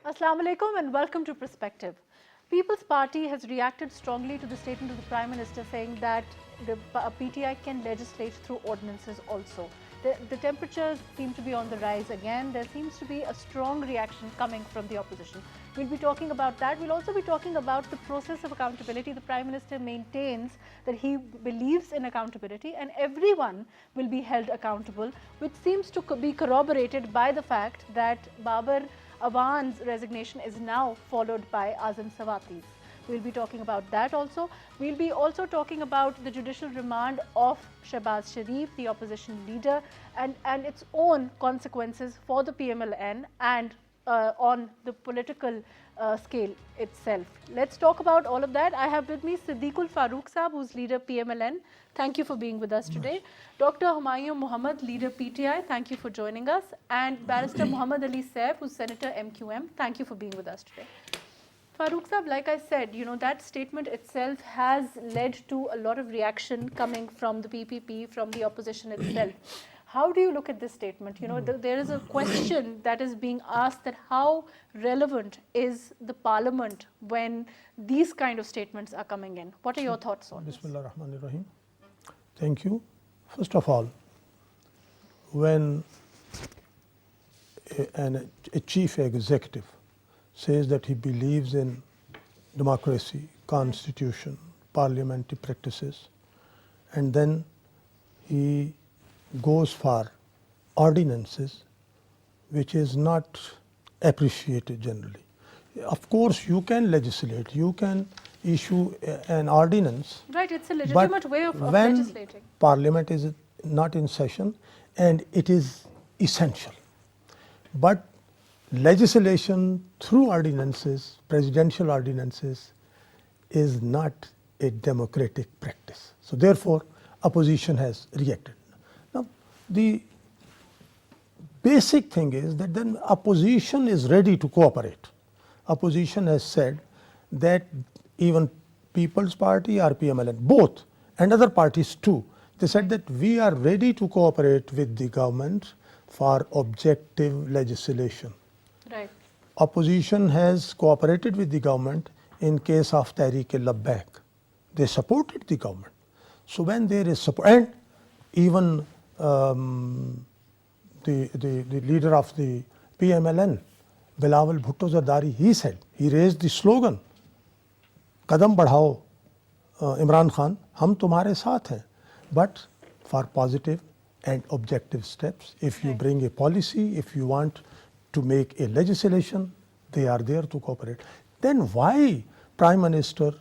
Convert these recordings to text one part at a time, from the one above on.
Assalamu alaikum and welcome to Perspective. People's Party has reacted strongly to the statement of the Prime Minister saying that the PTI can legislate through ordinances also. The temperatures seem to be on the rise again. There seems to be a strong reaction coming from the opposition. We'll be talking about that. We'll also be talking about the process of accountability. The Prime Minister maintains that he believes in accountability and everyone will be held accountable, which seems to be corroborated by the fact that Babar Awan's resignation is now followed by Azam Sawati's. We'll be talking about that also. We'll be also talking about the judicial remand of Shehbaz Sharif, the opposition leader, and its own consequences for the PMLN and on the political scale itself. Let's talk about all of that. I have with me Siddiqul Farooq Saab, who's leader PMLN. Thank you for being with us today. Dr. Humayun Muhammad, leader PTI, thank you for joining us. And Barrister Muhammad Ali Saif, who's Senator MQM, thank you for being with us today. Farooq Saab, like I said, that statement itself has led to a lot of reaction coming from the PPP, from the opposition itself. How do you look at this statement? There is a question that is being asked that how relevant is the parliament when these kind of statements are coming in? What are your thoughts on this? Bismillah ar-Rahman ar-Rahim. Thank you. First of all, when a chief executive says that he believes in democracy, constitution, parliamentary practices, and then he goes for ordinances, which is not appreciated generally. Of course, you can legislate, you can issue an ordinance. Right, it's a legitimate way of legislating. When Parliament is not in session, and it is essential. But legislation through ordinances, presidential ordinances, is not a democratic practice. So therefore, opposition has reacted. Now, the basic thing is that then opposition is ready to cooperate. Opposition has said that even People's Party or PMLN, both, and other parties too, they said that we are ready to cooperate with the government for objective legislation. Right. Opposition has cooperated with the government in case of Tehreek-e-Labbaik. They supported the government. So when there is support, and even the leader of the PMLN, Bilawal Bhutto Zardari, he said, he raised the slogan, Kadam Badhao, Imran Khan, hum tumhare saath hain. But for positive and objective steps, if you bring a policy, if you want to make a legislation, they are there to cooperate. Then why Prime Minister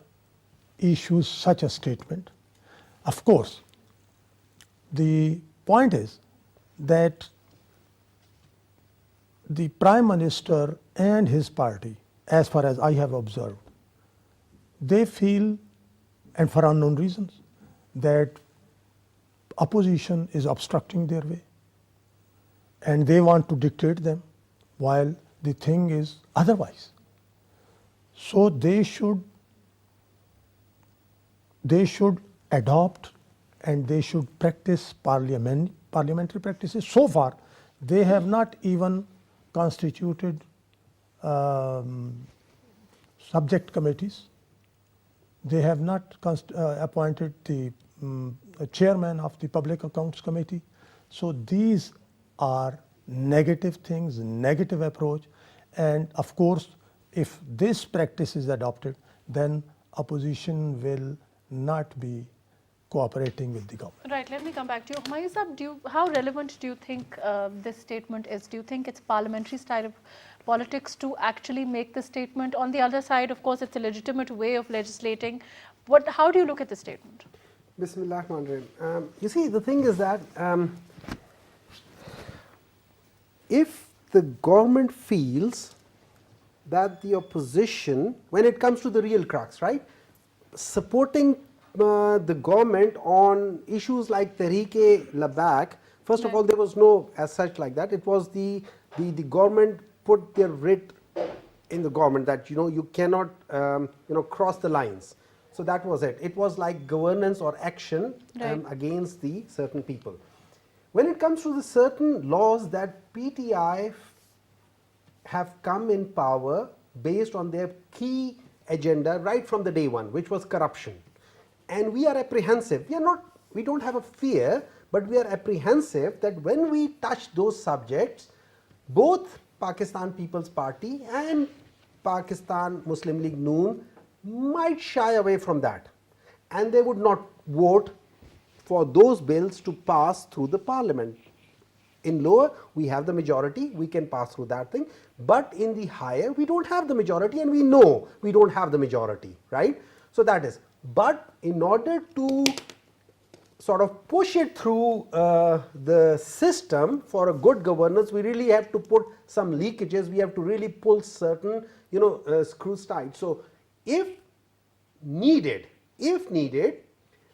issues such a statement? Of course, the point is that the Prime Minister and his party, as far as I have observed, they feel, and for unknown reasons, that opposition is obstructing their way and they want to dictate them while the thing is otherwise. So they should adopt and they should practice parliamentary practices. So far, they have not even constituted subject committees. They have not appointed the chairman of the Public Accounts Committee. So these are negative things, negative approach. And of course, if this practice is adopted, then opposition will not be cooperating with the government. Right, let me come back to you. Humayun Saab, how relevant do you think this statement is? Do you think it's parliamentary style of politics to actually make the statement? On the other side, of course, it's a legitimate way of legislating. How do you look at the statement? Bismillah ar-Rahman ar-Rahim. You see, the thing is that if the government feels that the opposition, when it comes to the real crux, right, supporting the government on issues like Tehreek-e-Labbaik, first of all, there was no as such like that. It was the government put their writ in the government that you cannot cross the lines. So that was it. It was like governance or action against the certain people. When it comes to the certain laws that PTI have come in power based on their key agenda right from the day one, which was corruption. And we are apprehensive. We don't have a fear, but we are apprehensive that when we touch those subjects, both Pakistan People's Party and Pakistan Muslim League Noon might shy away from that, and they would not vote for those bills to pass through the parliament. In lower, we have the majority, we can pass through that thing, but in the higher, we don't have the majority, and we know we don't have the majority, right? So that is, but in order to sort of push it through the system for a good governance, we really have to put some leakages, we have to really pull certain, screws tight. So if needed,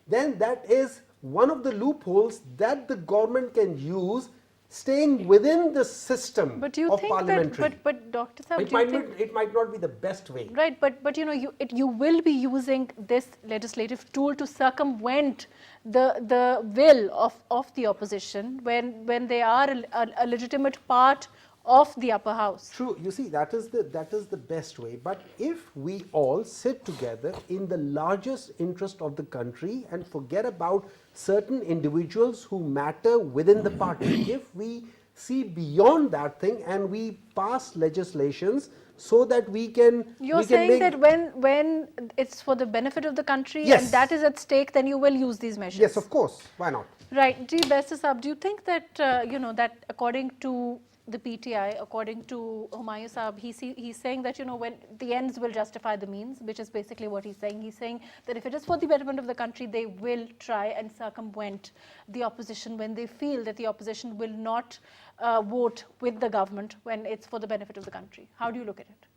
then that is one of the loopholes that the government can use, staying within the system But do you of think parliamentary. that, but Dr. Saab, it do you might think, not, it might not be the best way. right, but you will be using this legislative tool to circumvent the will of the opposition when they are a legitimate part of the upper house. True, you see, that is the best way. But if we all sit together in the largest interest of the country and forget about certain individuals who matter within the party, if we see beyond that thing and we pass legislations so that we can You're we can saying make, that when it's for the benefit of the country Yes. and that is at stake, then you will use these measures. yes, of course, why not? Right. Ji Baisar Saab, do you think that, that according to the PTI, according to Humayun Saab, he's saying that, when the ends will justify the means, which is basically what he's saying. He's saying that if it is for the betterment of the country, they will try and circumvent the opposition when they feel that the opposition will not vote with the government when it's for the benefit of the country. How do you look at it?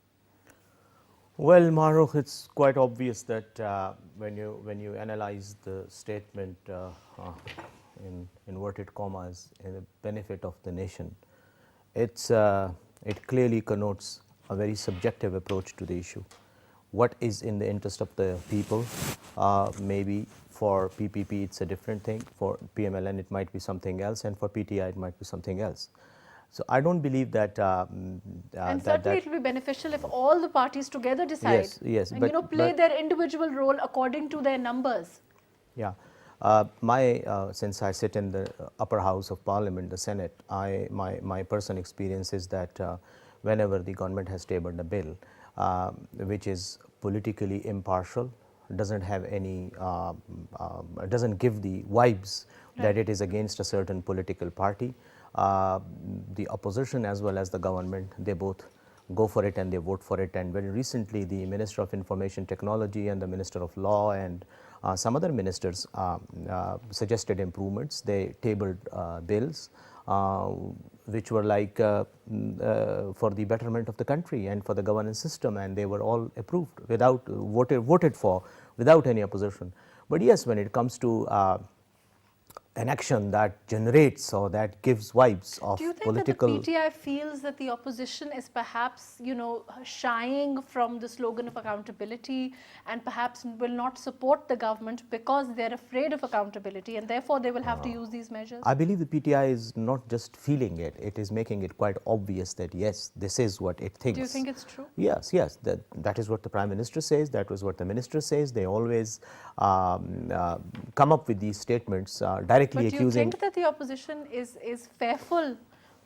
Well, Marukh, it's quite obvious that when you analyze the statement in inverted commas, in the benefit of the nation, it clearly connotes a very subjective approach to the issue. What is in the interest of the people? Maybe for PPP it's a different thing, for PMLN it might be something else, and for PTI it might be something else. So I don't believe that. And certainly it will be beneficial if all the parties together decide yes, and but- play but- their individual role according to their numbers. Yeah. Since I sit in the upper house of parliament, the Senate, my personal experience is that whenever the government has tabled a bill which is politically impartial, doesn't have any, doesn't give the vibes that it is against a certain political party, the opposition as well as the government, they both go for it and they vote for it. And very recently the Minister of Information Technology and the Minister of Law and some other ministers suggested improvements. They tabled bills which were like for the betterment of the country and for the governance system, and they were all approved without voted for without any opposition. But yes, when it comes to an action that generates or that gives vibes of Do you think political. that the PTI feels that the opposition is perhaps, shying from the slogan of accountability and perhaps will not support the government because they're afraid of accountability and therefore they will have to use these measures? I believe the PTI is not just feeling it, it is making it quite obvious that yes, this is what it thinks. Do you think it's true? Yes, that is what the Prime Minister says, that was what the Minister says. They always come up with these statements directly But do you accusing. think that the opposition is fearful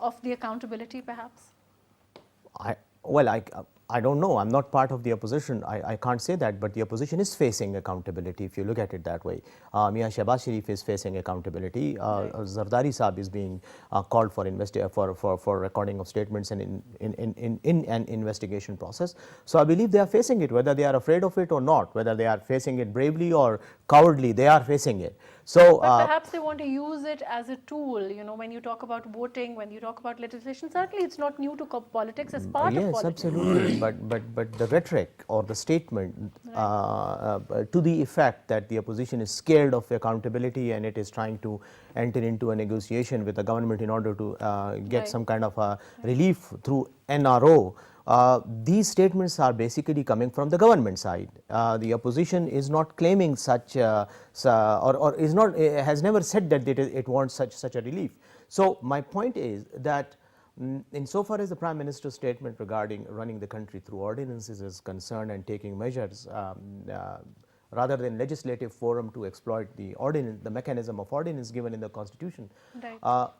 of the accountability perhaps? I don't know. I'm not part of the opposition. I can't say that, but the opposition is facing accountability if you look at it that way. Mia Shehbaz Sharif is facing accountability. Zardari Saab is being called for recording of statements and in an investigation process. So I believe they are facing it, whether they are afraid of it or not, whether they are facing it bravely or cowardly, they are facing it. So But perhaps they want to use it as a tool, when you talk about voting, when you talk about legislation, certainly it's not new to politics, it's part of yes, politics. absolutely. But the rhetoric or the statement to the effect that the opposition is scared of accountability and it is trying to enter into a negotiation with the government in order to get Right. some kind of a relief through NRO. These statements are basically coming from the government side. The opposition is not claiming such, or is not, has never said that it wants such a relief. So my point is that Insofar as the Prime Minister's statement regarding running the country through ordinances is concerned and taking measures rather than legislative forum to exploit the ordinance, the mechanism of ordinance given in the Constitution, Right.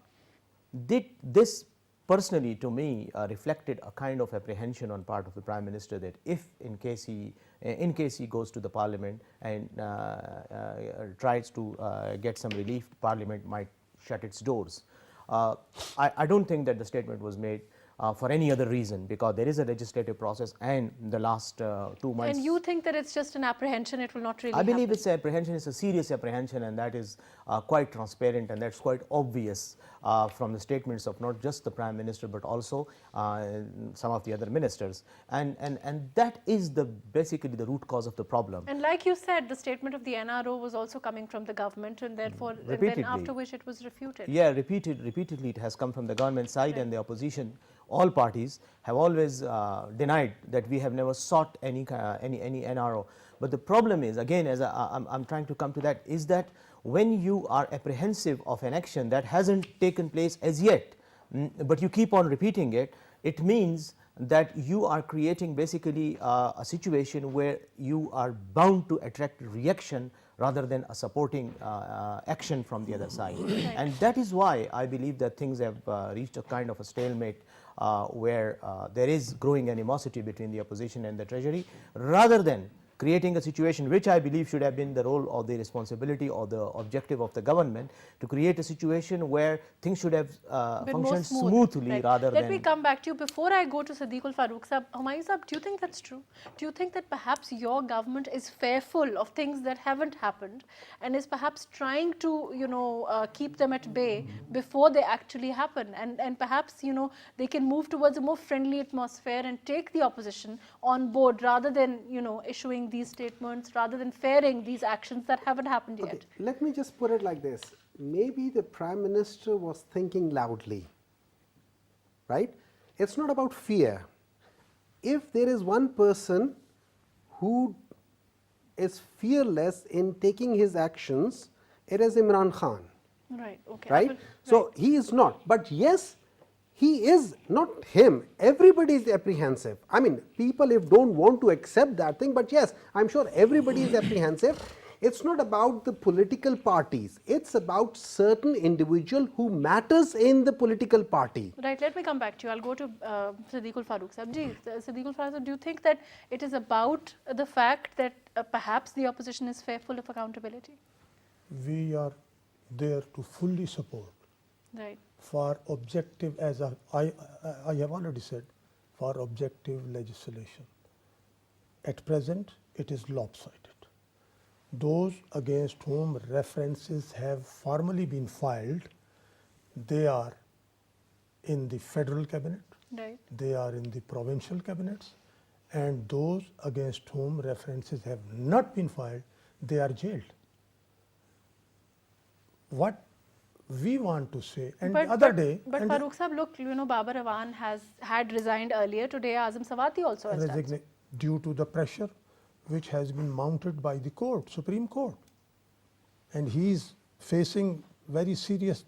did this personally to me reflected a kind of apprehension on part of the Prime Minister that if in case he goes to the Parliament and tries to get some relief, Parliament might shut its doors. I don't think that the statement was made for any other reason, because there is a legislative process, and the last 2 months. And you think that it's just an apprehension, it will not really I believe happen. it's apprehension, it's a serious apprehension, and that is quite transparent, and that's quite obvious from the statements of not just the Prime Minister but also some of the other ministers, and that is basically the root cause of the problem. And like you said, the statement of the NRO was also coming from the government, and therefore, and then Repeatedly. after which it was refuted. Yeah, repeatedly it has come from the government side, and the opposition, all parties have always denied that we have never sought any NRO. But the problem is, again, as I'm trying to come to that, is that when you are apprehensive of an action that hasn't taken place as yet, but you keep on repeating it, it means that you are creating basically a situation where you are bound to attract reaction rather than a supporting action from the other side. And that is why I believe that things have reached a kind of a stalemate where there is growing animosity between the opposition and the Treasury, rather than creating a situation which I believe should have been the role or the responsibility or the objective of the government, to create a situation where things should have Bit more functioned smooth. smoothly Right. rather Let than. me come back to you. Before I go to Siddiqul Farooq Sahab, Humayun Sahab, do you think that's true? Do you think that perhaps your government is fearful of things that haven't happened and is perhaps trying to, keep them at bay before they actually happen, and perhaps, they can move towards a more friendly atmosphere and take the opposition on board rather than, issuing these statements, rather than fearing these actions that haven't happened yet? Okay, let me just put it like this. Maybe the Prime Minister was thinking loudly, right? It's not about fear. If there is one person who is fearless in taking his actions, it is Imran Khan, Right, okay. right? So he is not. But yes, he is not him. Everybody is apprehensive. I mean, people if don't want to accept that thing, but yes, I'm sure everybody is apprehensive. It's not about the political parties. It's about certain individual who matters in the political party. Right, let me come back to you. I'll go to Siddiqul Farooq Sahab. Ji, Siddiqul Farooq Sahab, do you think that it is about the fact that perhaps the opposition is fearful of accountability? We are there to fully support Right, for objective, as I have already said, for objective legislation. At present, it is lopsided. Those against whom references have formally been filed, they are in the federal cabinet, right. they are in the provincial cabinets, and those against whom references have not been filed, they are jailed. What we want to say, and the other day, But and Farooq Sahab, look, Babar Awan had resigned earlier. Today, Azam Sawati also has done so. due to the pressure which has been mounted by the court, Supreme Court, and he is facing very serious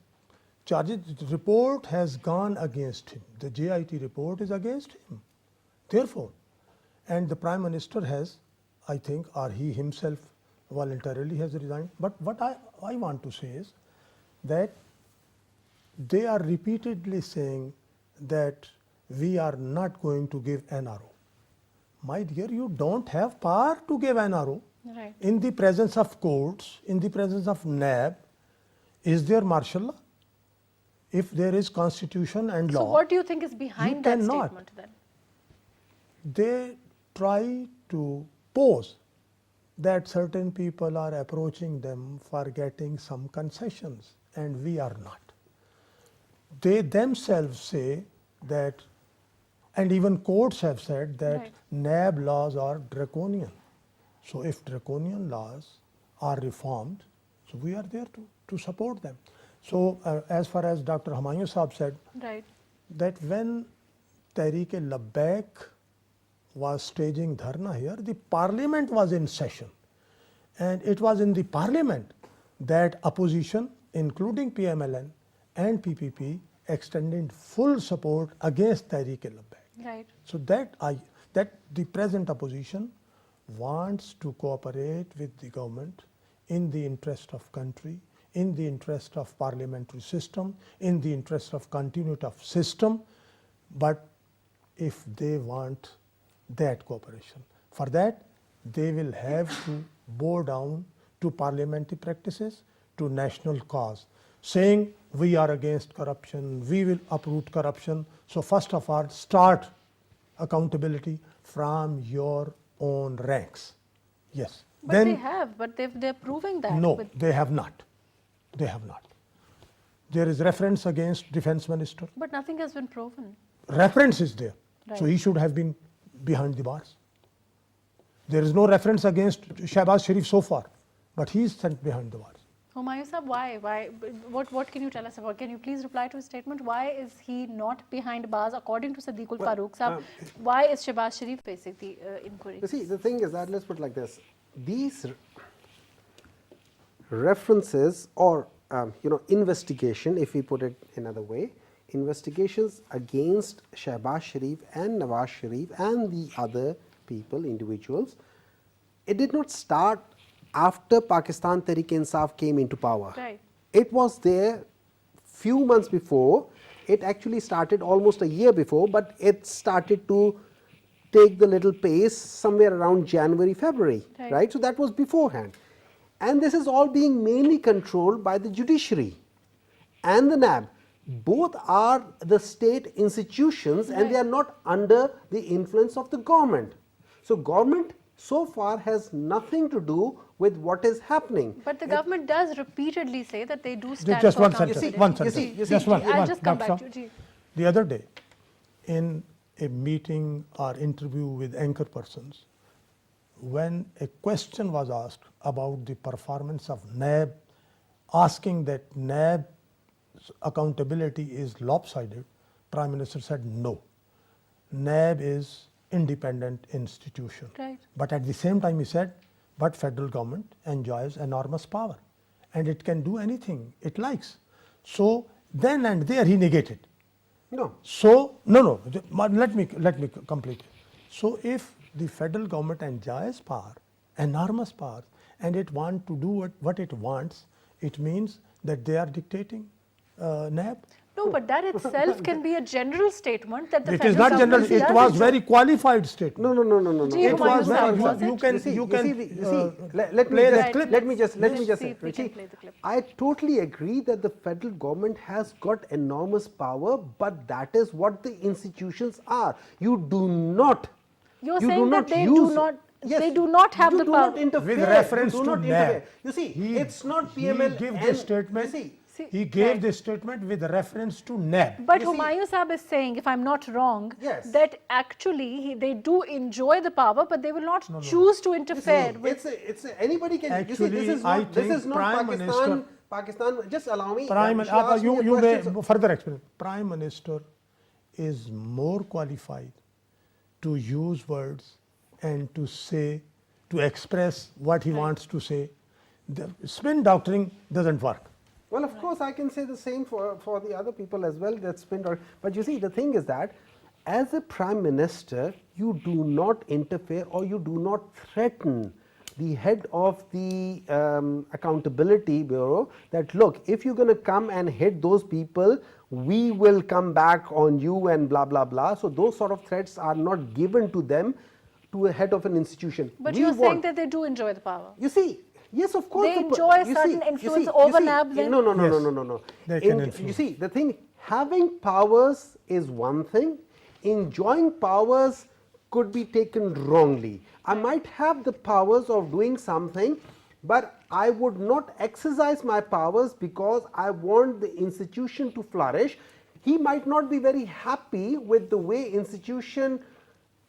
charges. The report has gone against him. The JIT report is against him. Therefore, and the Prime Minister has, I think, or he himself voluntarily has resigned. But what I want to say is that they are repeatedly saying that we are not going to give NRO. My dear, you don't have power to give NRO. Right. In the presence of courts, in the presence of NAB, is there martial law? If there is constitution and law, So, what do you think is behind that cannot. statement then? they try to pose that certain people are approaching them for getting some concessions, and we are not. They themselves say that, and even courts have said that Right. NAB laws are draconian. So if draconian laws are reformed, so we are there to support them. So as far as Dr. Humayun Sahab said, Right. that when Tehreek-e-Labbaik was staging dharna here, the parliament was in session, and it was in the parliament that opposition, including PMLN and PPP extended full support against Tehreek-e-Labbaik. Right. So that the present opposition wants to cooperate with the government in the interest of country, in the interest of parliamentary system, in the interest of continuity of system, but if they want that cooperation. For that, they will have to bow down to parliamentary practices, to national cause, saying we are against corruption, we will uproot corruption. So first of all, start accountability from your own ranks. Yes. But then they have, but they're proving that. no, with- they have not. They have not. There is reference against defense minister. but nothing has been proven. Reference is there. So Right. he should have been behind the bars. There is no reference against Shehbaz Sharif so far, but he is sent behind the bars. Humayun Sahib, why? What can you tell us about? Can you please reply to his statement? Why is he not behind bars according to Siddiqul Farooq Sahib? Why is Shehbaz Sharif facing the inquiry? You see, the thing is that, let's put it like this, these references or investigation, if we put it another way, investigations against Shehbaz Sharif and Nawaz Sharif and the other people, individuals, it did not start after Pakistan Tehreek-e-Insaf came into power. Right. It was there few months before. It actually started almost a year before, but it started to take the little pace somewhere around January, February, Right. right? So that was beforehand. And this is all being mainly controlled by the judiciary and the NAB. Both are the state institutions and they are not under the influence of the government. So government so far has nothing to do with what is happening. But the government does repeatedly say that they do stand Just for one accountability. sentence. One you sentence. see, you Just see, one. I'll one, just come Dr. back to Shah. you. The other day, in a meeting or interview with anchor persons, when a question was asked about the performance of NAB, asking that NAB's accountability is lopsided, Prime Minister said no. NAB is independent institution. Right. But at the same time he said, but federal government enjoys enormous power and it can do anything it likes. So then and there he negated. No. So, no, let me complete it. So if the federal government enjoys power, enormous power, and it wants to do what it wants, it means that they are dictating NAB. No, but that itself can be a general statement that the It federal is not general, government it does was enjoy. very qualified statement. No. Gee, It Humayun was Sahib, very, was you it? can, let me play just, that clip. let me just Let's say, see if we can Richie, play the clip. I totally agree that the federal government has got enormous power, but that is what the institutions are. You do not. You're you saying do that not they use, do not- they do not have you the do power. Not interfere. With reference you do to not NAB. interfere. You see, it's not PML. He gave and- this statement. You see, He gave right. this statement with reference to NAB. But You see- Humayun Sahib is saying, if I'm not wrong, Yes. that actually they do enjoy the power, but they will not choose to interfere with. Anybody can. Actually, you see, this is I not. This think is not Prime Pakistan. Minister- Pakistan. Just allow me. Prime, she asked me a you may question, so- further explain. Prime Minister is more qualified to use words and to say, to express what he wants to say. The spin doctoring doesn't work. Well, of course, I can say the same for the other people as well. That's been, but you see, the thing is that as a prime minister, you do not interfere or you do not threaten the head of the accountability bureau that look, if you're going to come and hit those people, we will come back on you and blah blah blah. So those sort of threats are not given to them, to a head of an institution. But We you're saying want- that they do enjoy the power. you see, yes, of course. They enjoy certain influence over NAB then? No. Yes. They can You influence. see, the thing, having powers is one thing. Enjoying powers could be taken wrongly. I might have the powers of doing something, but I would not exercise my powers because I want the institution to flourish. He might not be very happy with the way institution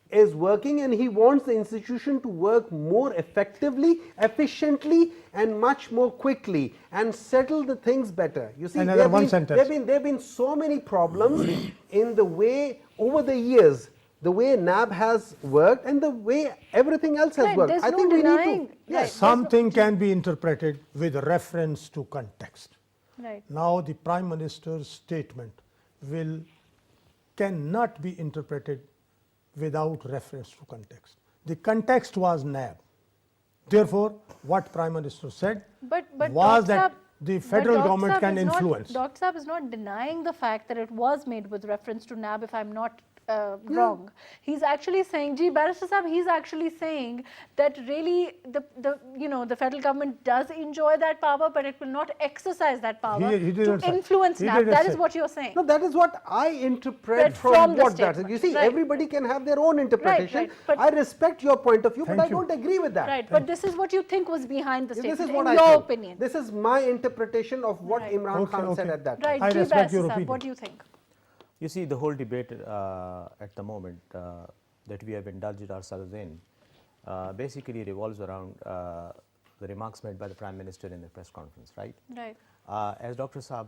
is working and he wants the institution to work more effectively, efficiently and much more quickly and settle the things better. You see, Another one sentence. there have been so many problems in the way over the years, the way NAB has worked and the way everything else has Right, worked. there's I no think we denying. need to. Right. Yes. Something can be interpreted with reference to context. Right. Now the Prime Minister's statement cannot be interpreted without reference to context. The context was NAB. Therefore, what Prime Minister said was that the federal government can influence. Dr. Saab is not denying the fact that it was made with reference to NAB, if I'm not wrong. He's actually saying, Barrister Saab, he's actually saying that really the federal government does enjoy that power, but it will not exercise that power He to didn't say. influence He NAB. didn't That say. is what you're saying. No, that is what I interpret Read from from the what that is. statement. You see, Right. everybody can have their own interpretation. right, but- I respect your point of view, but I Thank you. don't agree with that. Right, but this is what you think was behind the This statement, is what in I your think. opinion. This is my interpretation of what Right. Imran Khan said Okay. at that time. Right, I G. respect Barrister your Saab, opinion. what do you think? You see, the whole debate at the moment that we have indulged ourselves in basically revolves around the remarks made by the Prime Minister in the press conference, right? Right. As Dr. Saab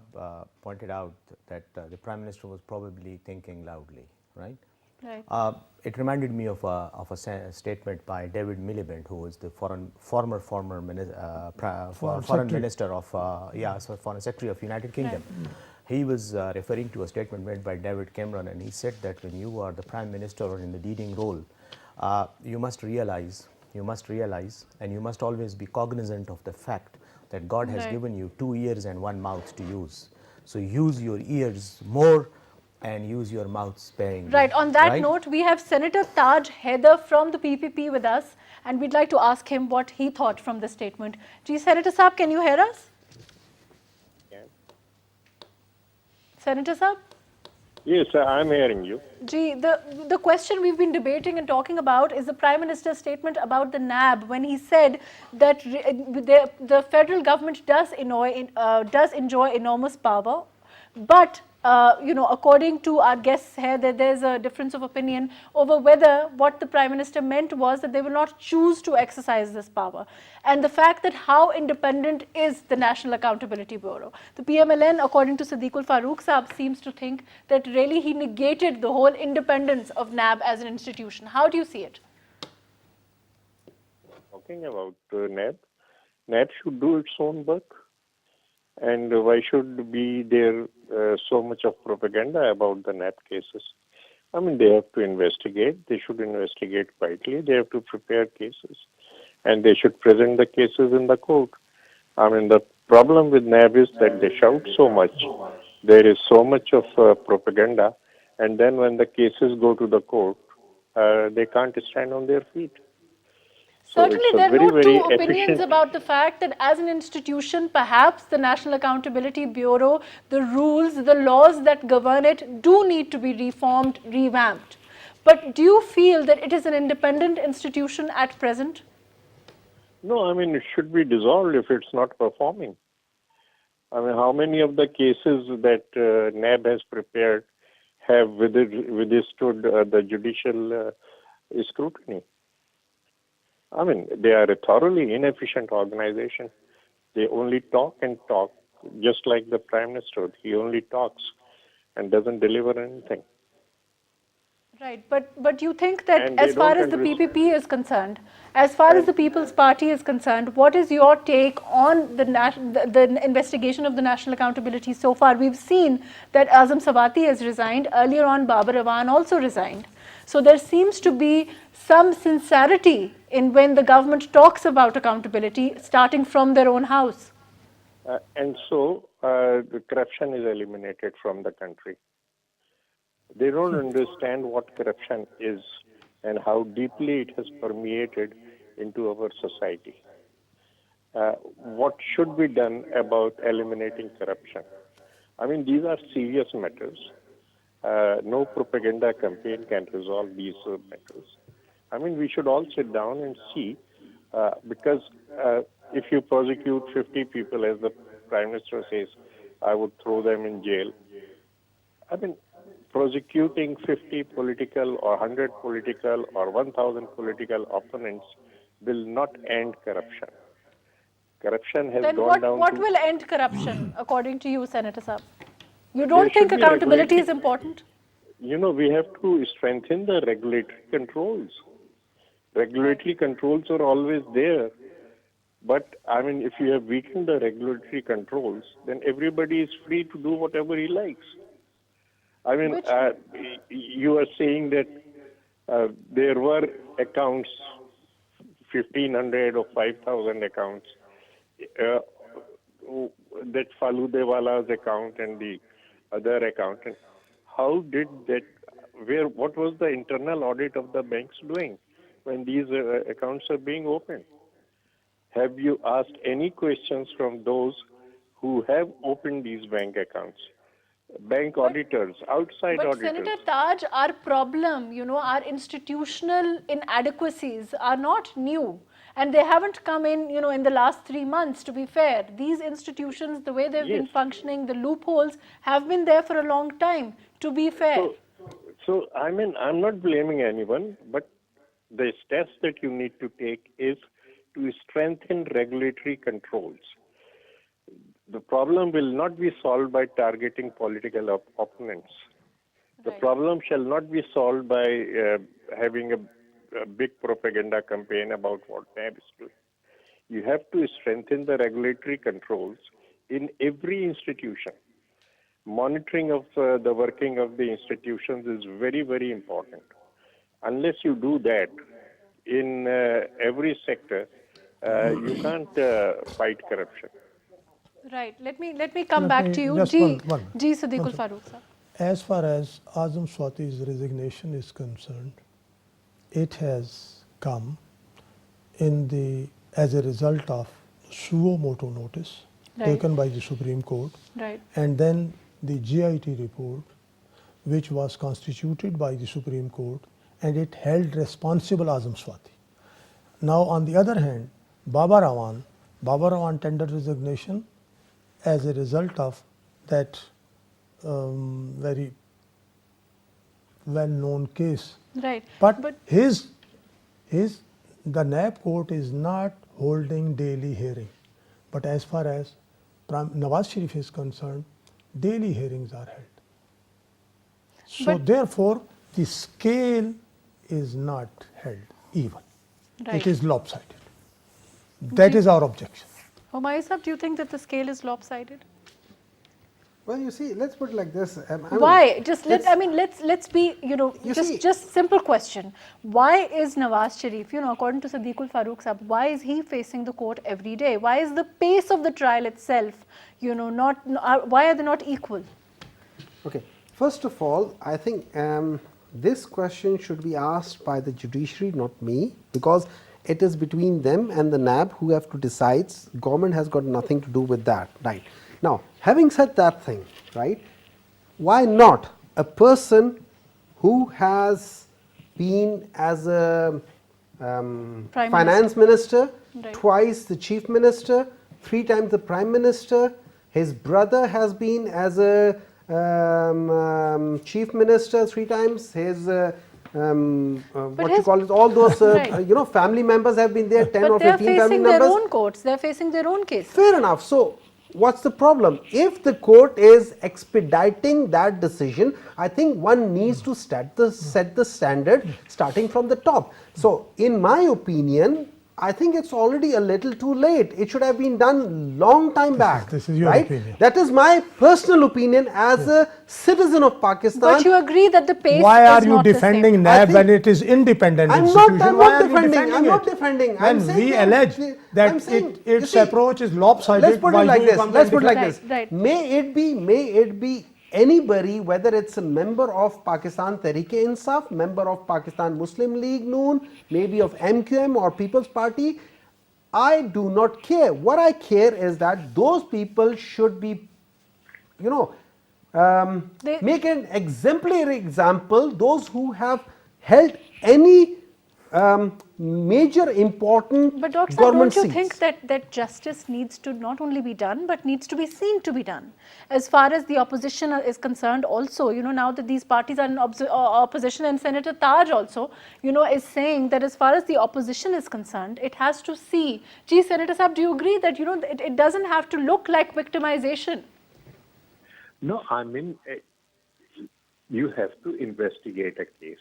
pointed out, that the Prime Minister was probably thinking loudly, right? Right. It reminded me of a statement by David Miliband, who was the former foreign Secretary. minister of foreign secretary of United Kingdom. He was referring to a statement made by David Cameron, and he said that when you are the Prime Minister or in the leading role, you must realize, and you must always be cognizant of the fact that God has Right. given you 2 ears and 1 mouth to use. So use your ears more and use your mouth sparingly. Right. On that right? note, we have Senator Taj Haider from the PPP with us, and we'd like to ask him what he thought from the statement. Senator Saab, can you hear us? Yeah. Senator Saab? Yes, I'm hearing you. The question we've been debating and talking about is the Prime Minister's statement about the NAB, when he said that the federal government does enjoy enormous power, but according to our guests here, that there's a difference of opinion over whether what the Prime Minister meant was that they will not choose to exercise this power. And the fact that how independent is the National Accountability Bureau. The PMLN, according to Sadiqul Farooq Saab, seems to think that really he negated the whole independence of NAB as an institution. How do you see it? Talking about NAB, NAB should do its own work. And why should be there so much of propaganda about the NAB cases? I mean, they have to investigate. They should investigate quietly. They have to prepare cases. And they should present the cases in the court. I mean, the problem with NAB is that they shout so much. There is so much of propaganda. And then when the cases go to the court, they can't stand on their feet. So Certainly, it's a there are very, no very two opinions efficient- about the fact that as an institution, perhaps the National Accountability Bureau, the rules, the laws that govern it do need to be reformed, revamped. But do you feel that it is an independent institution at present? No, I mean, it should be dissolved if it's not performing. I mean, how many of the cases that NAB has prepared have withstood the judicial scrutiny? I mean, they are a thoroughly inefficient organization. They only talk and talk, just like the Prime Minister. He only talks and doesn't deliver anything. Right, but you think that And they as far don't as the understand. PPP is concerned, as far as the People's Party is concerned, what is your take on the investigation of the National Accountability so far? We've seen that Azam Sawati has resigned. Earlier on, Babar Awan also resigned. So there seems to be some sincerity in when the government talks about accountability, starting from their own house. And so the corruption is eliminated from the country. They don't understand what corruption is and how deeply it has permeated into our society. What should be done about eliminating corruption? I mean, these are serious matters. No propaganda campaign can resolve these matters. I mean, we should all sit down and see, because if you prosecute 50 people, as the Prime Minister says, I would throw them in jail. I mean, prosecuting 50 political or 100 political or 1,000 political opponents will not end corruption. Corruption has Then gone down what to... will end corruption, according to you, Senator Saab? You There don't think should be accountability is regulatory- important? You know, we have to strengthen the regulatory controls. Regulatory controls are always there. But, I mean, if you have weakened the regulatory controls, then everybody is free to do whatever he likes. I mean, Which- you are saying that there were accounts, 1,500 or 5,000 accounts, uh, that Faludewala's account and the other account. And how did that? What was the internal audit of the banks doing when these accounts are being opened? Have you asked any questions from those who have opened these bank accounts? Bank auditors, outside But auditors. Senator Taj, our problem, our institutional inadequacies are not new. And they haven't come in the last 3 months, to be fair. These institutions, the way they've been Yes. functioning, the loopholes have been there for a long time, to be fair. So, I mean, I'm not blaming anyone, but the steps that you need to take is to strengthen regulatory controls. The problem will not be solved by targeting political opponents. The Right. problem shall not be solved by having a big propaganda campaign about what NAB is doing. You have to strengthen the regulatory controls in every institution. Monitoring of the working of the institutions is very, very important. Unless you do that in every sector, you can't fight corruption. Right. Let me come Let back me to you. just Ji, one- Ji Siddiqul one Farooq sir. As far as Azam Swati's resignation is concerned, it has come as a result of suo motu notice Right. taken by the Supreme Court, Right. and then the GIT report, which was constituted by the Supreme Court, and it held responsible Azam Swati. Now, on the other hand, Baba Rawan tendered resignation as a result of that very well-known case. Right. But the NAB court is not holding daily hearing. But as far as Nawaz Sharif is concerned, daily hearings are held. So But- therefore, the scale is not held even. Right. It is lopsided. That is our objection. Humayun sir, do you think that the scale is lopsided? Well, you see, let's put it like this. I mean, Why? Just it's- let's be You see- just simple question. Why is Nawaz Sharif, according to Siddiqul Farooq Sahab, why is he facing the court every day? Why is the pace of the trial itself, why are they not equal? Okay. First of all, I think this question should be asked by the judiciary, not me, because it is between them and the NAB who have to decide. Government has got nothing to do with that, right? Now, having said that thing, right, why not a person who has been as a Prime finance minister, Right. twice the chief minister, 3 times the prime minister, his brother has been as a chief minister 3 times, his what you his- call it, all those Right. family members have been there, 10 or But they are 15 family facing their members. own courts. They are facing their own cases. Fair enough. So, what's the problem? If the court is expediting that decision, I think one needs to set the standard starting from the top. So, in my opinion, I think it's already a little too late. It should have been done long time back. this is your right? opinion. That is my personal opinion as a citizen of Pakistan. But you agree that the pace Why is are you not the defending same. NAB I when think- it is independent I'm institution? not Why are you defending. I'm not it? defending. When I'm saying we that- allege I'm that saying, you its see, approach is lopsided, let's put why it like do you this. come Let's and put it like defend- this. Right, right. May it be anybody, whether it's a member of Pakistan Tehreek-e-Insaf, member of Pakistan Muslim League Noon, maybe of MQM or People's Party, I do not care. What I care is that those people should be, They- make an exemplary example. Those who have held any major important But Dr. Sir, government don't you seats. think that justice needs to not only be done, but needs to be seen to be done? As far as the opposition is concerned also, now that these parties are in opposition, and Senator Taj also, is saying that as far as the opposition is concerned, it has to see. Gee, Senator Saab, do you agree that, it doesn't have to look like victimization? No, I mean, you have to investigate a case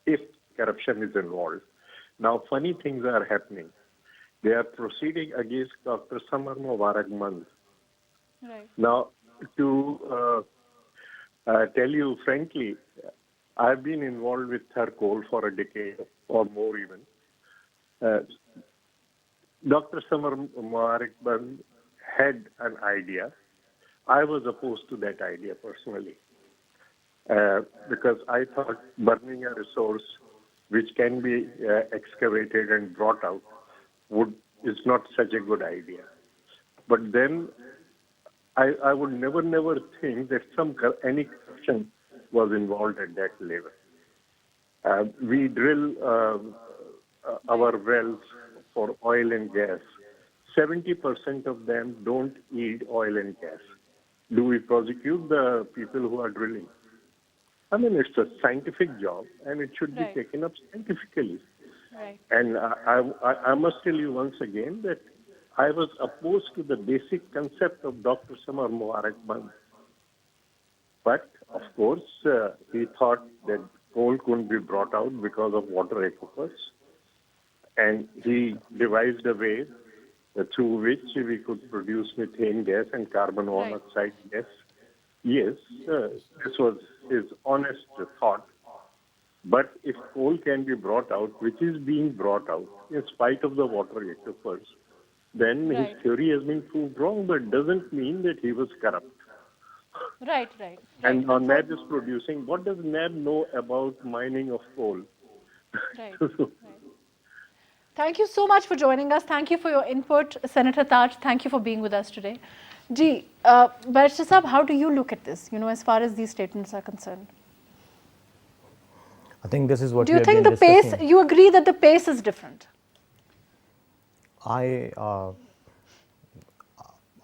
if corruption is involved. Now, funny things are happening. They are proceeding against Dr. Samar Mubarak Mand. Right. Now, to tell you frankly, I've been involved with Thercoal for a decade or more even. Dr. Samar Mubarak Band had an idea. I was opposed to that idea personally because I thought burning a resource which can be excavated and brought out is not such a good idea. But then I would never think that any corruption was involved at that level. We drill our wells for oil and gas. 70% of them don't yield oil and gas. Do we prosecute the people who are drilling? I mean, it's a scientific job and it should be Right. taken up scientifically. Right. And I must tell you once again that I was opposed to the basic concept of Dr. Samar Mubarak Band. But, of course, he thought that coal couldn't be brought out because of water aquifers. And he devised a way through which we could produce methane gas and carbon monoxide gas. Yes, this was his honest thought. But if coal can be brought out, which is being brought out in spite of the water aquifers, then Right. his theory has been proved wrong, but doesn't mean that he was corrupt. Right. And now NAB is producing. What does NAB know about mining of coal? Right. Thank you so much for joining us. Thank you for your input, Senator Taj. Thank you for being with us today. Ji, Barrister Saab, how do you look at this, as far as these statements are concerned? I think this is what Do we you have think been the pace, discussing. you agree that the pace is different? I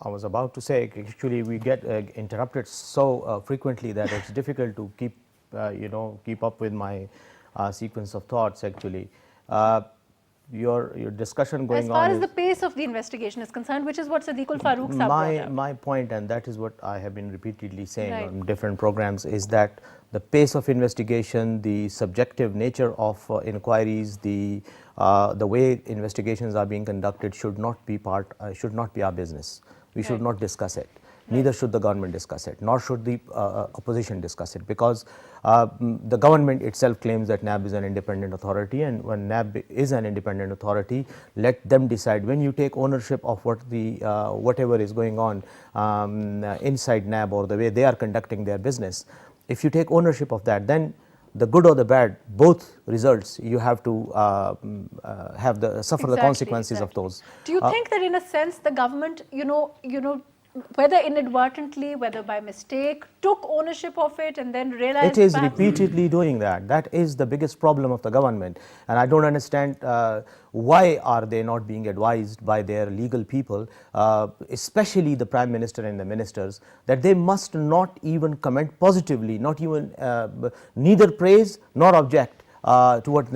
was about to say, actually, we get interrupted so frequently that it's difficult to keep up with my sequence of thoughts. Actually, your discussion going As far on as is the pace of the investigation is concerned, which is what Sadiqul Farooq Saab brought up. my point, and that is what I have been repeatedly saying Right. on different programs, is that the pace of investigation, the subjective nature of inquiries, the way investigations are being conducted should not be our business. We should Right. not discuss it. Neither should the government discuss it, nor should the opposition discuss it, because the government itself claims that NAB is an independent authority, and when NAB is an independent authority, let them decide. When you take ownership of whatever is going on inside NAB or the way they are conducting their business, if you take ownership of that, then the good or the bad, both results, you have to suffer the consequences of those. Do you think that in a sense the government, whether inadvertently, whether by mistake, took ownership of it and then realized It is perhaps- repeatedly doing that. That is the biggest problem of the government, and I don't understand why are they not being advised by their legal people, especially the Prime Minister and the ministers, that they must not even comment positively, not even neither praise nor object to what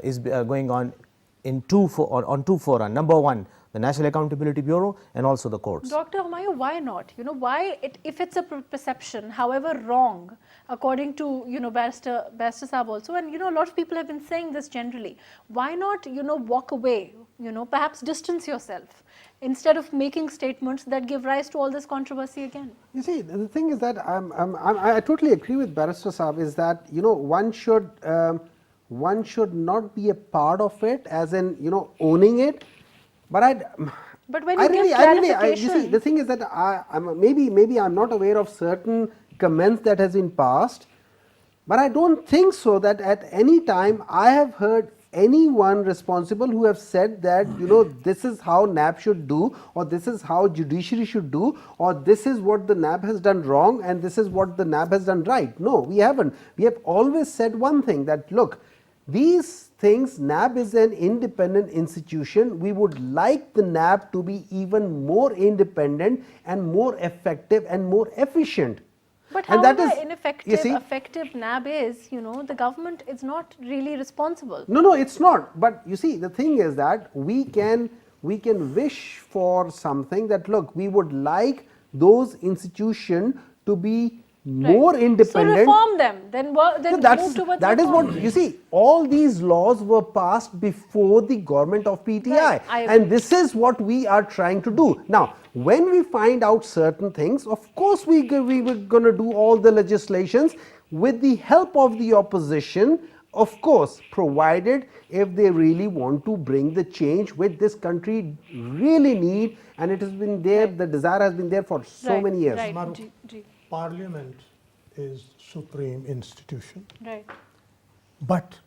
is going on on two fora. Number one, the National Accountability Bureau, and also the courts. Dr. Humayun, why not? If it's a perception, however wrong, according to Barrister Saab also, and a lot of people have been saying this generally, why not walk away, perhaps distance yourself instead of making statements that give rise to all this controversy again? You see, the thing is that I totally agree with Barrister Saab, is that one should not be a part of it, as in owning it. But when you give clarification, you see, the thing is that maybe I'm not aware of certain comments that has been passed, but I don't think so that at any time I have heard anyone responsible who have said that this is how NAB should do, or this is how judiciary should do, or this is what the NAB has done wrong and this is what the NAB has done right. No, we haven't. We have always said one thing, that look, these things, NAB is an independent institution. We would like the NAB to be even more independent and more effective and more efficient. But And however that is, ineffective, you see, effective NAB is, the government is not really responsible. No, it's not. But you see, the thing is that we can wish for something, that look, we would like those institutions to be more So independent. reform them, then So move towards that is reform. what you see. All these laws were passed before the government of PTI, Right, I agree. and this is what we are trying to do. Now, when we find out certain things, of course, we were going to do all the legislations with the help of the opposition. Of course, provided if they really want to bring the change which this country really need, and it has been there, the desire has been there for so Right, many years. Right. Maruf, Ji. Parliament is supreme institution, Right. but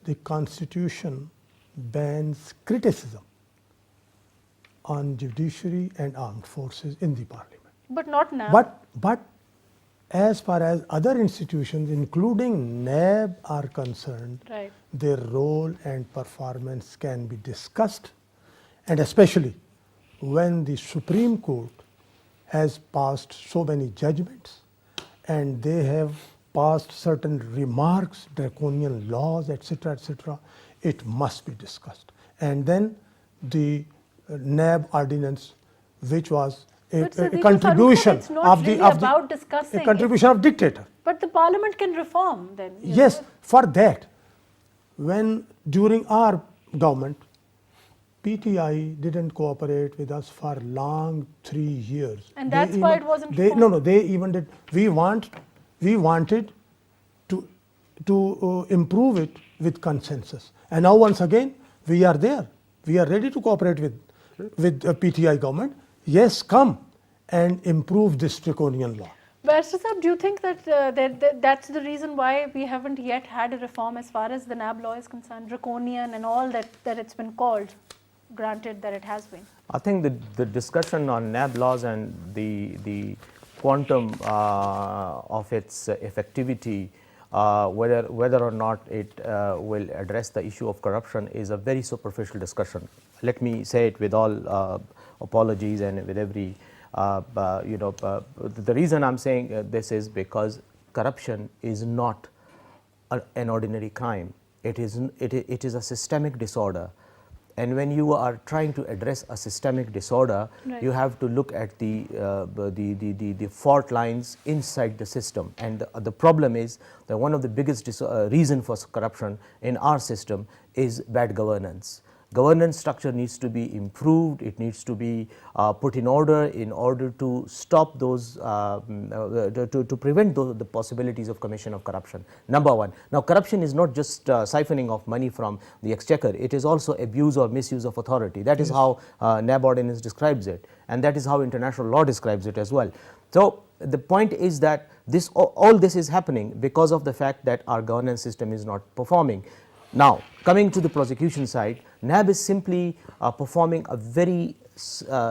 the constitution bans criticism on judiciary and armed forces in the parliament. But not now. But as far as other institutions, including NAB, are concerned, Right. their role and performance can be discussed, and especially when the Supreme Court has passed so many judgments and they have passed certain remarks, draconian laws, etc., it must be discussed. And then the NAB ordinance, which was But Sadiq a contribution it's not of really the about discussing. a contribution of dictator. But the parliament can reform then. you Yes, know. for that, when during our government, PTI didn't cooperate with us for long 3 years. And They that's why even- it wasn't They, reformed. no, they even did. We wanted to improve it with consensus. And now once again, we are there. We are ready to cooperate with PTI government. Yes, come and improve this draconian law. Barrister Saab, do you think that that's the reason why we haven't yet had a reform as far as the NAB law is concerned, draconian and all that it's been called, granted that it has been? I think the discussion on NAB laws and the quantum of its effectivity, whether or not it will address the issue of corruption, is a very superficial discussion. Let me say it with all apologies and with every the reason I'm saying this is because corruption is not an ordinary crime. It is a systemic disorder. And when you are trying to address a systemic disorder, Right. you have to look at the fault lines inside the system. And the problem is that one of the biggest reason for corruption in our system is bad governance. Governance structure needs to be improved. It needs to be put in order to stop those, to prevent the possibilities of commission of corruption. Number one. Now, corruption is not just siphoning of money from the exchequer. It is also abuse or misuse of authority. That is how NAB ordinance describes it, and that is how international law describes it as well. So the point is that all this is happening because of the fact that our governance system is not performing. Now, coming to the prosecution side, NAB is simply performing a very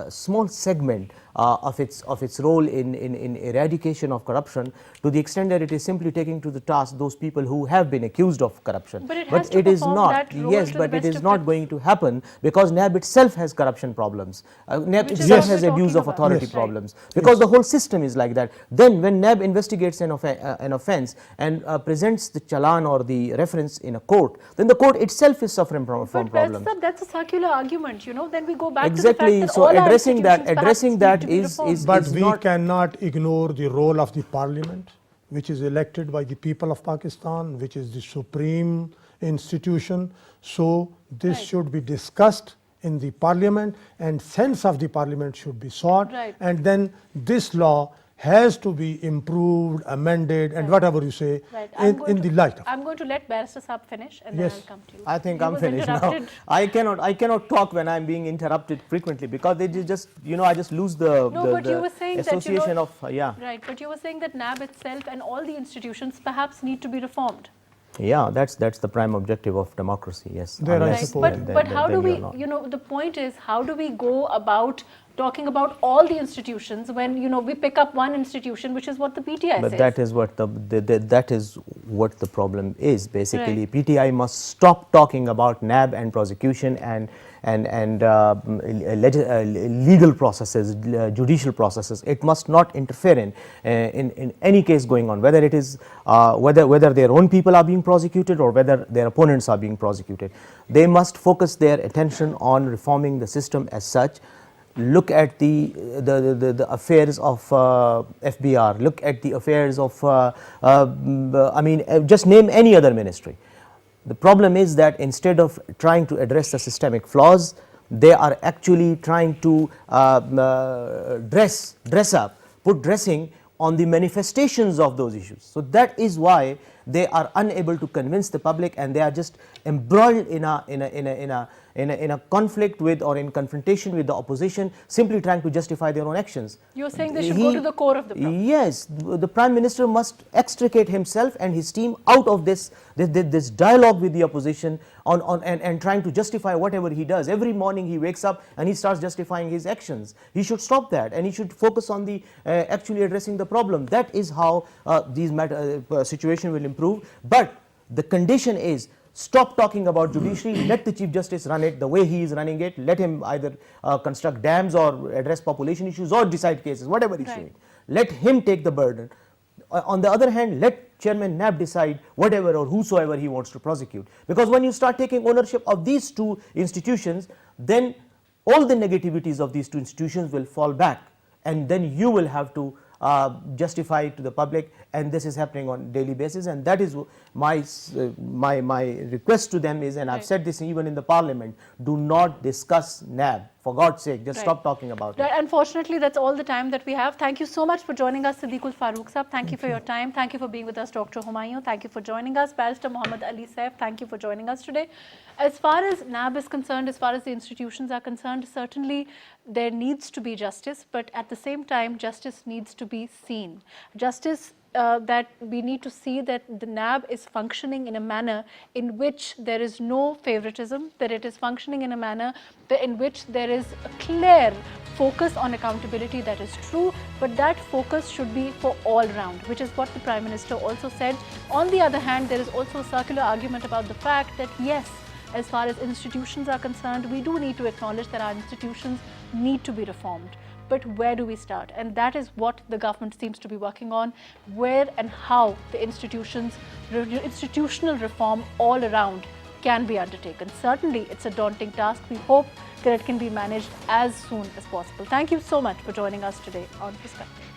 small segment of its role in eradication of corruption, to the extent that it is simply taking to the task those people who have been accused of corruption. But it has to it is perform not. that role Yes, to the but it best is of not its- going to happen because NAB itself has corruption problems. NAB Which is itself what has we're abuse talking of about. authority Yes. problems because the whole system is like that. Then when NAB investigates an offence and presents the challan or the reference in a court, then the court itself is suffering from But Barrister problems. Saab, that's a circular argument, then we go back Exactly. to the fact that So all our addressing that- institutions addressing perhaps that need to be is- reformed. But is we not- cannot ignore the role of the parliament, which is elected by the people of Pakistan, which is the supreme institution. So this Right. should be discussed in the parliament, and sense of the parliament should be sought. Right. And then this law has to be improved, amended, and whatever you say, Right. I'm going in to- the light of. I'm going to let Barrister Saab finish and Yes. then I'll come to you. I think He I'm was finished now. interrupted. I cannot talk when I'm being interrupted frequently because they just I just lose the No, but you were saying that, association of yeah. Right, but you were saying that NAB itself and all the institutions perhaps need to be reformed. Yeah, that's the prime objective of democracy. Yes. There I Unless- Right. suppose. But how do then we, you're not. the point is, how do we go about talking about all the institutions when, we pick up one institution, which is what the PTI But says. that is what that is what the problem is. Basically, Right. PTI must stop talking about NAB and prosecution and legal processes, judicial processes. It must not interfere in any case going on, whether it is whether their own people are being prosecuted or whether their opponents are being prosecuted. They must focus their attention on reforming the system as such. look at the affairs of FBR, look at the affairs of, I mean, just name any other ministry. The problem is that instead of trying to address the systemic flaws, they are actually trying to dress up, put dressing on the manifestations of those issues. So that is why they are unable to convince the public, and they are just embroiled in a conflict with, or in confrontation with the opposition, simply trying to justify their own actions. You're saying they should go to the core of the problem. Yes, the Prime Minister must extricate himself and his team out of this dialogue with the opposition and trying to justify whatever he does. Every morning he wakes up and he starts justifying his actions. He should stop that, and he should focus on the actually addressing the problem. That is how these situation will improve. But the condition is, stop talking about judiciary, let the Chief Justice run it the way he is running it, let him either construct dams or address population issues or decide cases, whatever he's doing. Let him take the burden. On the other hand, let Chairman NAB decide whatever or whosoever he wants to prosecute. Because when you start taking ownership of these two institutions, then all the negativities of these two institutions will fall back, and then you will have to justify it to the public, and this is happening on a daily basis. And that is my request to them is, and I've said this even in the parliament, do not discuss NAB, for God's sake, just stop talking about it. Unfortunately, that's all the time that we have. Thank you so much for joining us, Siddiqul Farooq Sahab. Thank you for your time. Thank you for being with us, Dr. Humayun. Thank you for joining us. Barrister Muhammad Ali Saif, thank you for joining us today. As far as NAB is concerned, as far as the institutions are concerned, certainly there needs to be justice, but at the same time, justice needs to be seen. Justice that we need to see that the NAB is functioning in a manner in which there is no favoritism, that it is functioning in a manner in which there is a clear focus on accountability that is true, but that focus should be for all round, which is what the Prime Minister also said. On the other hand, there is also a circular argument about the fact that yes, as far as institutions are concerned, we do need to acknowledge that our institutions need to be reformed. But where do we start? And that is what the government seems to be working on, where and how the institutional reform all around can be undertaken. Certainly, it's a daunting task. We hope that it can be managed as soon as possible. Thank you so much for joining us today on Perspective.